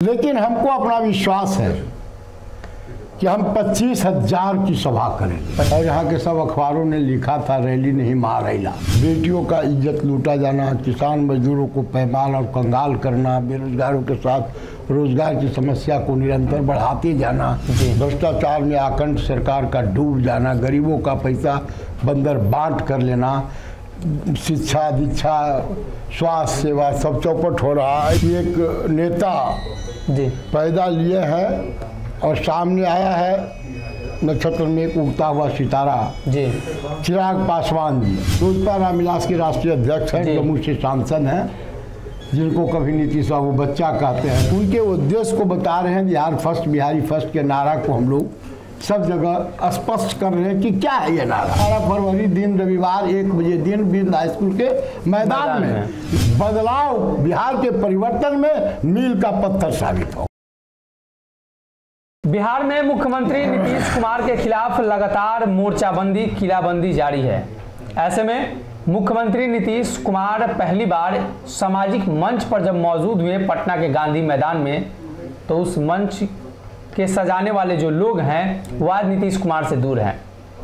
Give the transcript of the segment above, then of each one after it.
लेकिन हमको अपना विश्वास है कि हम 25,000 की सभा करेंगे। और यहाँ के सब अखबारों ने लिखा था रैली नहीं महारैला। बेटियों का इज्जत लूटा जाना, किसान मजदूरों को पैमाल और कंगाल करना, बेरोजगारों के साथ रोजगार की समस्या को निरंतर बढ़ाते जाना, भ्रष्टाचार में आकंठ सरकार का डूब जाना, गरीबों का पैसा बंदर बांट कर लेना, शिक्षा दीक्षा स्वास्थ्य सेवा सब चौपट हो रहा है। एक नेता पैदा लिए है और सामने आया है नक्षत्र में एक उगता हुआ सितारा चिराग पासवान जी, लोजपा रामविलास के राष्ट्रीय अध्यक्ष हैं, जम्मू से सांसद हैं, जिनको कभी नीतीश बाबू बच्चा कहते हैं। उनके उद्देश्य को बता रहे हैं बिहार फर्स्ट, बिहारी फर्स्ट के नारा को हम लोग सब जगह स्पष्ट कर रहे हैं कि क्या है ये नारा। 18 फरवरी दिन रविवार 1 बजे दिन बिंद हाई स्कूल के मैदान में बदलाव बिहार के परिवर्तन में मील का पत्थर साबित हो। बिहार में मुख्यमंत्री नीतीश कुमार के खिलाफ लगातार मोर्चाबंदी किलाबंदी जारी है। ऐसे में मुख्यमंत्री नीतीश कुमार पहली बार सामाजिक मंच पर जब मौजूद हुए पटना के गांधी मैदान में, तो उस मंच के सजाने वाले जो लोग हैं वो आज नीतीश कुमार से दूर हैं।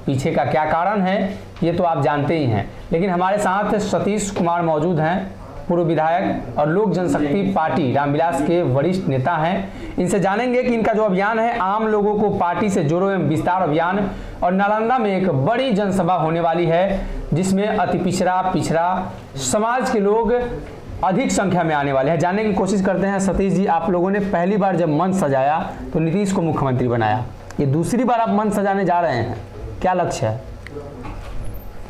पीछे का क्या कारण है ये तो आप जानते ही हैं, लेकिन हमारे साथ सतीश कुमार मौजूद हैं, पूर्व विधायक और लोक जनशक्ति पार्टी रामविलास के वरिष्ठ नेता हैं। इनसे जानेंगे कि इनका जो अभियान है आम लोगों को पार्टी से जोड़ो एवं विस्तार अभियान, और नालंदा में एक बड़ी जनसभा होने वाली है जिसमें अति पिछड़ा समाज के लोग अधिक संख्या में आने वाले हैं। जानने की कोशिश करते हैं। सतीश जी, आप लोगों ने पहली बार जब मंच सजाया तो नीतीश को मुख्यमंत्री बनाया, ये दूसरी बार आप मंच सजाने जा रहे हैं, क्या लक्ष्य है?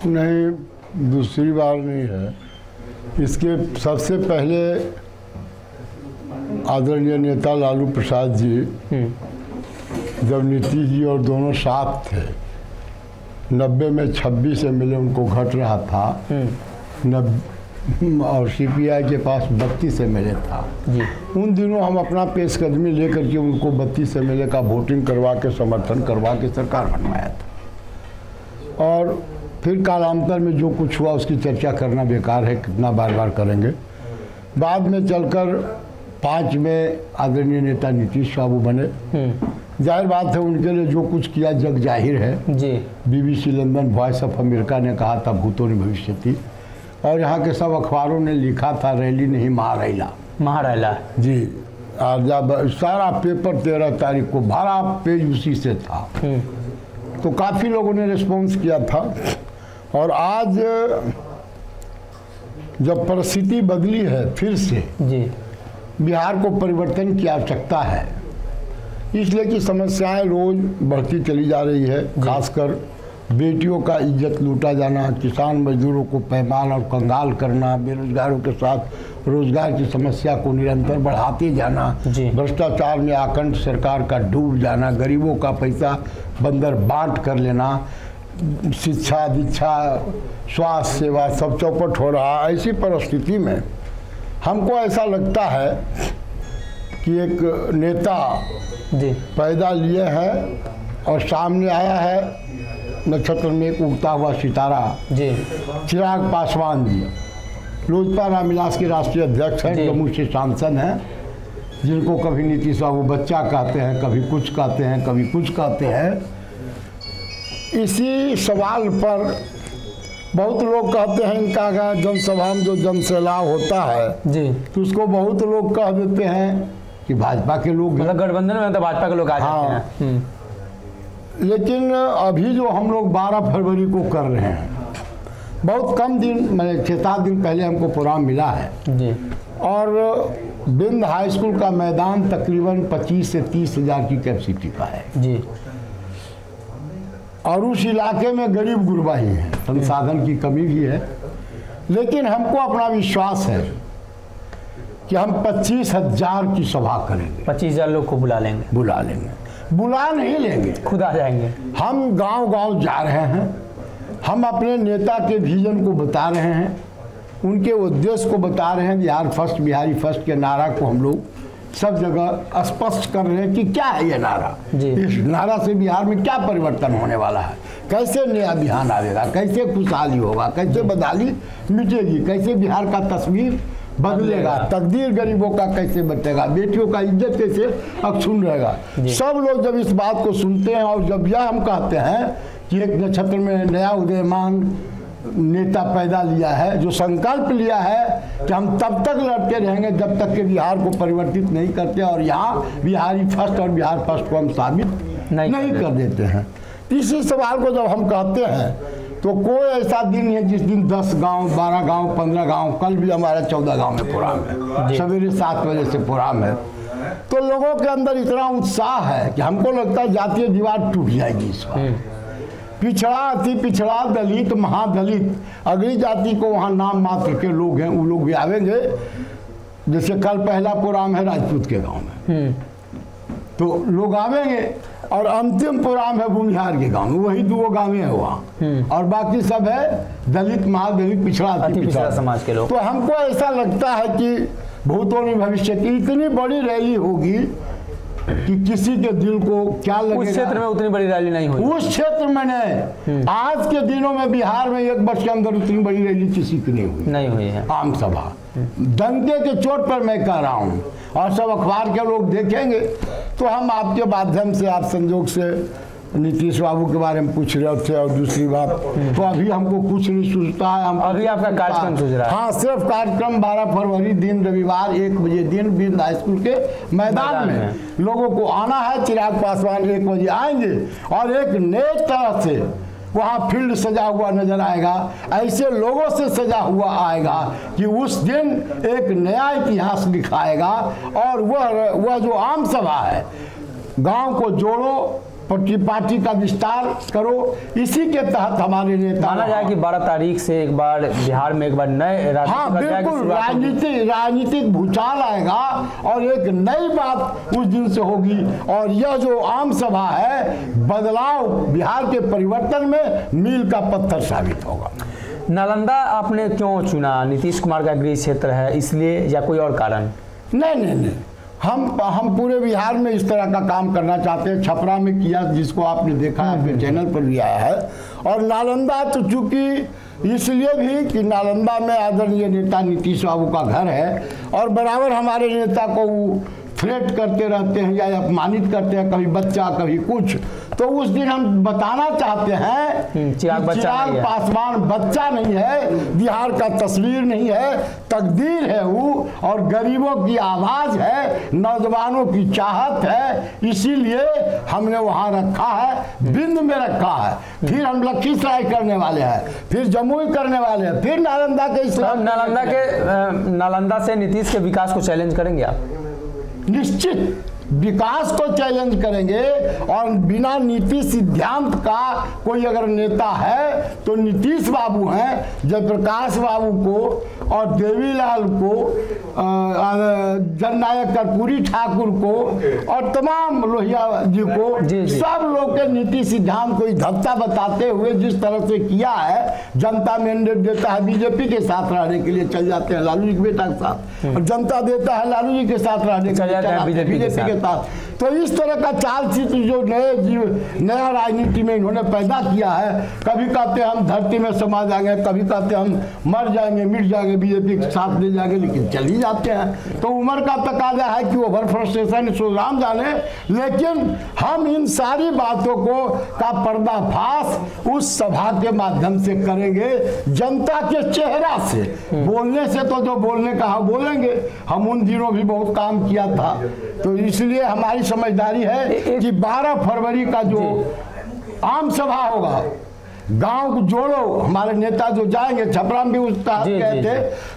नहीं, दूसरी बार नहीं है। इसके सबसे पहले आदरणीय नेता लालू प्रसाद जी जब नीतीश जी और दोनों साथ थे, 90 में 26 से मिले, उनको घट रहा था, और सीपीआई के पास 32 एमएलए था जी। उन दिनों हम अपना पेशकदमी लेकर के उनको 32 एमएलए का वोटिंग करवा के समर्थन करवा के सरकार बनवाया था। और फिर कालांतर में जो कुछ हुआ उसकी चर्चा करना बेकार है, कितना बार बार करेंगे। बाद में चलकर 5 में आदरणीय नेता नीतीश बाबू बने। जाहिर बात है उनके लिए जो कुछ किया जग जाहिर है जी। BBC London, voice of America ने कहा था भूतों ने भविष्यति, और यहाँ के सब अखबारों ने लिखा था रैली नहीं महारैला जी। सारा पेपर 13 तारीख को 12 पेज उसी से था, तो काफ़ी लोगों ने रिस्पॉन्स किया था। और आज जब परिस्थिति बदली है फिर से जी, बिहार को परिवर्तन की आवश्यकता है, इसलिए कि समस्याएं रोज बढ़ती चली जा रही है। खासकर बेटियों का इज्जत लूटा जाना, किसान मजदूरों को पैमाल और कंगाल करना, बेरोजगारों के साथ रोजगार की समस्या को निरंतर बढ़ाते जाना, भ्रष्टाचार में आकंठ सरकार का डूब जाना, गरीबों का पैसा बंदर बांट कर लेना, शिक्षा दीक्षा स्वास्थ्य सेवा सब चौपट हो रहा है। ऐसी परिस्थिति में हमको ऐसा लगता है कि एक नेता पैदा लिए है और सामने आया है नक्षत्र में एक उगता हुआ सितारा चिराग पासवान जी, लोजपा रामविलास के राष्ट्रीय अध्यक्ष हैं, जम्मू से सांसद हैं, जिनको कभी नीतीश बाबू बच्चा कहते हैं, कभी कुछ कहते हैं, कभी कुछ कहते हैं। इसी सवाल पर बहुत लोग कहते हैं इनका जनसभा में जो जनसैलाब होता है जी, तो उसको बहुत लोग कह देते हैं कि भाजपा के लोग, मतलब गठबंधन में तो भाजपा के लोग आ जाते हैं। लेकिन अभी जो हम लोग 12 फरवरी को कर रहे हैं, बहुत कम दिन, मैंने 6-7 दिन पहले हमको प्रोग्राम मिला है जी। और बिंद हाई स्कूल का मैदान तकरीबन 25 से 30 हज़ार की कैपेसिटी का है जी। और उस इलाके में गरीब गुरबा ही है, संसाधन की कमी भी है। लेकिन हमको अपना विश्वास है कि हम 25,000 की सभा करेंगे। 25,000 लोग को बुला लेंगे। बुला नहीं लेंगे, खुद आ जाएंगे। हम गांव-गांव जा रहे हैं, हम अपने नेता के विजन को बता रहे हैं, उनके उद्देश्य को बता रहे हैं। बिहार फर्स्ट, बिहारी फर्स्ट के नारा को हम लोग सब जगह स्पष्ट कर रहे हैं कि क्या है ये नारा। इस नारा से बिहार में क्या परिवर्तन होने वाला है, कैसे नया बिहार आएगा, कैसे खुशहाली होगा, कैसे बदहाली मिटेगी, कैसे बिहार का तस्वीर बदलेगा, तकदीर गरीबों का कैसे बचेगा, बेटियों का इज्जत कैसे अक्षुण्ण रहेगा। सब लोग जब इस बात को सुनते हैं और जब यह हम कहते हैं कि एक नक्षत्र में नया उदयमान नेता पैदा लिया है, जो संकल्प लिया है कि हम तब तक लड़ते रहेंगे जब तक कि बिहार को परिवर्तित नहीं करते और यहाँ बिहारी फर्स्ट और बिहार फर्स्ट को हम साबित नहीं कर देते हैं। इसी सवाल को जब हम कहते हैं तो कोई ऐसा दिन है जिस दिन 10 गांव, 12 गांव, 15 गांव, कल भी हमारा 14 गांव में प्रोग्राम है, सवेरे 7 बजे से प्रोग्राम है। तो लोगों के अंदर इतना उत्साह है कि हमको लगता है जातीय दीवार टूट जाएगी इस बार। पिछड़ा, अति पिछड़ा, दलित, महादलित, अगली जाति को वहाँ नाम मात्र के लोग हैं, वो लोग भी आवेंगे। जैसे कल पहला प्रोग्राम है राजपूत के गांव में, तो लोग आवेंगे और अंतिम प्रोग्राम है भूमिहार के गांव में, वही 2 गाँव है वहाँ, और बाकी सब है दलित, महादलित, पिछड़ा, अति पिछड़ा समाज के लोग। तो हमको ऐसा लगता है कि भूतों में भविष्य की इतनी बड़ी रैली होगी कि किसी के दिल को क्या लगेगा। उस क्षेत्र में उतनी बड़ी रैली नहीं हुई, उस क्षेत्र में नहीं। आज के दिनों में बिहार में 1 वर्ष के अंदर उतनी बड़ी रैली किसी की नहीं हुई है। आम सभा डंके के चोट पर मैं कह रहा हूँ, और सब अखबार के लोग देखेंगे। तो हम आपके माध्यम से, आप संजोग से नीतीश बाबू के बारे में पूछ रहे थे, और दूसरी बात तो अभी हमको कुछ नहीं सूझता है। हम अभी आपका कार्यक्रम सूझ रहा है? हाँ, सिर्फ कार्यक्रम 12 फरवरी दिन रविवार 1 बजे दिन बिंद हाई स्कूल के मैदान में लोगों को आना है। चिराग पासवान 1 बजे आएंगे और एक नए तरह से वहाँ फील्ड सजा हुआ नजर आएगा, ऐसे लोगों से सजा हुआ आएगा कि उस दिन एक नया इतिहास दिखाएगा। और वह जो आम सभा है, गांव को जोड़ो, पार्टी का विस्तार करो, इसी के तहत हमारे नेता, माना जाए कि 12 तारीख से एक बार बिहार में एक बार नए बिल्कुल राजनीतिक भूचाल आएगा और एक नई बात उस दिन से होगी। और यह जो आम सभा है, बदलाव, बिहार के परिवर्तन में मील का पत्थर साबित होगा। नालंदा आपने क्यों चुना? नीतीश कुमार का गृह क्षेत्र है इसलिए, या कोई और कारण? नहीं, हम पूरे बिहार में इस तरह का काम करना चाहते हैं। छपरा में किया, जिसको आपने देखा है, अपने चैनल पर भी आया है। और नालंदा तो चूंकि इसलिए भी कि नालंदा में आदरणीय नेता नीतीश बाबू का घर है, और बराबर हमारे नेता को वो थ्रेट करते रहते हैं या अपमानित करते हैं, कभी बच्चा कभी कुछ। तो उस दिन हम बताना चाहते हैं चिराग पासवान बच्चा नहीं है, बिहार का तस्वीर नहीं है, तकदीर है वो, और गरीबों की आवाज है, नौजवानों की चाहत है। इसीलिए हमने वहाँ रखा है, बिंद में रखा है। फिर हम लखीसराय करने वाले हैं, फिर जमुई करने वाले हैं, फिर नालंदा के नालंदा से नीतीश के विकास को चैलेंज करेंगे आप? निश्चित विकास को चैलेंज करेंगे। और बिना नीति सिद्धांत का कोई अगर नेता है तो नीतीश बाबू हैं। जयप्रकाश बाबू को और देवीलाल को, जननायक कर्पूरी ठाकुर को और तमाम लोहिया जी को, सब लोग के नीति सिद्धांत को धत्ता बताते हुए जिस तरह से किया है, जनता मैंडेट देता है बीजेपी के साथ रहने के लिए चल जाते हैं लालू जी के बेटा के साथ, और जनता देता है लालू जी के साथ रहने के लिए बीजेपी के। तो इस तरह का चाल चित्र जो नया राजनीति में इन्होंने पैदा किया है, कभी कहते हम धरती में समा जाएंगे, कभी कहते हम मर जाएंगे, मिट जाएंगे, बीजेपी के साथ ले जाएंगे, लेकिन चल ही जाते हैं। तो उम्र का तकाजा है कि ओवर फ्रस्ट्रेशन सुराम जाने। लेकिन हम इन सारी बातों को का पर्दाफाश उस सभा के माध्यम से करेंगे, जनता के चेहरा से। बोलने से तो जो बोलने का बोलेंगे, हम उन दिनों भी बहुत काम किया था। तो इसलिए हमारी समझदारी है कि 12 फरवरी का जो आम सभा होगा, गांव को जोड़ो, हमारे नेता जो जाएंगे, छपरा में भी उस तरह कहते,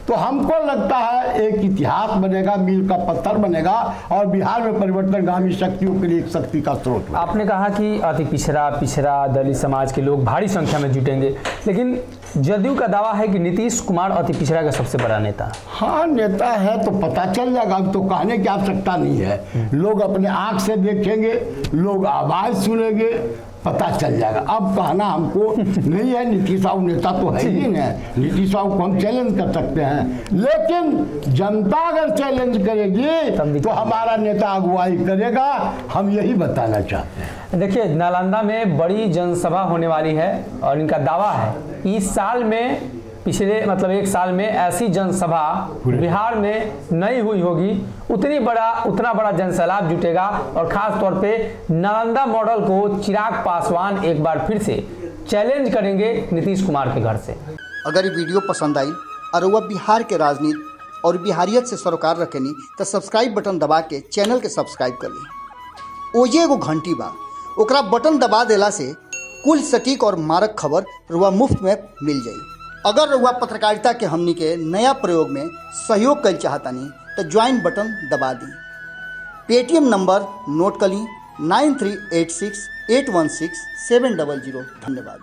तो हमको लगता है एक इतिहास बनेगा, मील का पत्थर बनेगा, और बिहार में परिवर्तनगामी शक्तियों के लिए एक शक्ति का स्रोत। आपने कहा कि अति पिछड़ा दलित समाज के लोग भारी संख्या में जुटेंगे, लेकिन जदयू का दावा है कि नीतीश कुमार अति पिछड़ा का सबसे बड़ा नेता। हाँ, नेता है तो पता चल जाएगा, अब तो कहने की आवश्यकता नहीं है। लोग अपने आंख से देखेंगे, लोग आवाज सुनेंगे, पता चल जाएगा। अब कहना हमको नहीं है, नीतीश बाबू नेता तो है ही नहीं, नीतीश बाबू को हम चैलेंज कर सकते हैं, लेकिन जनता अगर चैलेंज करेगी तो हमारा नेता अगुवाई करेगा, हम यही बताना चाहते हैं। देखिए, नालंदा में बड़ी जनसभा होने वाली है और इनका दावा है इस साल में पिछले मतलब एक साल में ऐसी जनसभा बिहार में नहीं हुई होगी, उतना बड़ा जनसैलाब जुटेगा। और खास तौर पे नालंदा मॉडल को चिराग पासवान एक बार फिर से चैलेंज करेंगे नीतीश कुमार के घर से। अगर ये वीडियो पसंद आई और वह बिहार के राजनीति और बिहारियत से सरोकार रखेनी तो सब्सक्राइब बटन दबा के चैनल के सब्सक्राइब कर ली। ओजे एगो घंटी बा, ओकरा बटन दबा देला से कुल सटीक और मारक खबर रुआ मुफ्त में मिल जाई। अगर रुआ पत्रकारिता के हमनी के नया प्रयोग में सहयोग कर चाहतानी तो ज्वाइन बटन दबा दी। पेटीएम नंबर नोट कर ली 9386816700। धन्यवाद।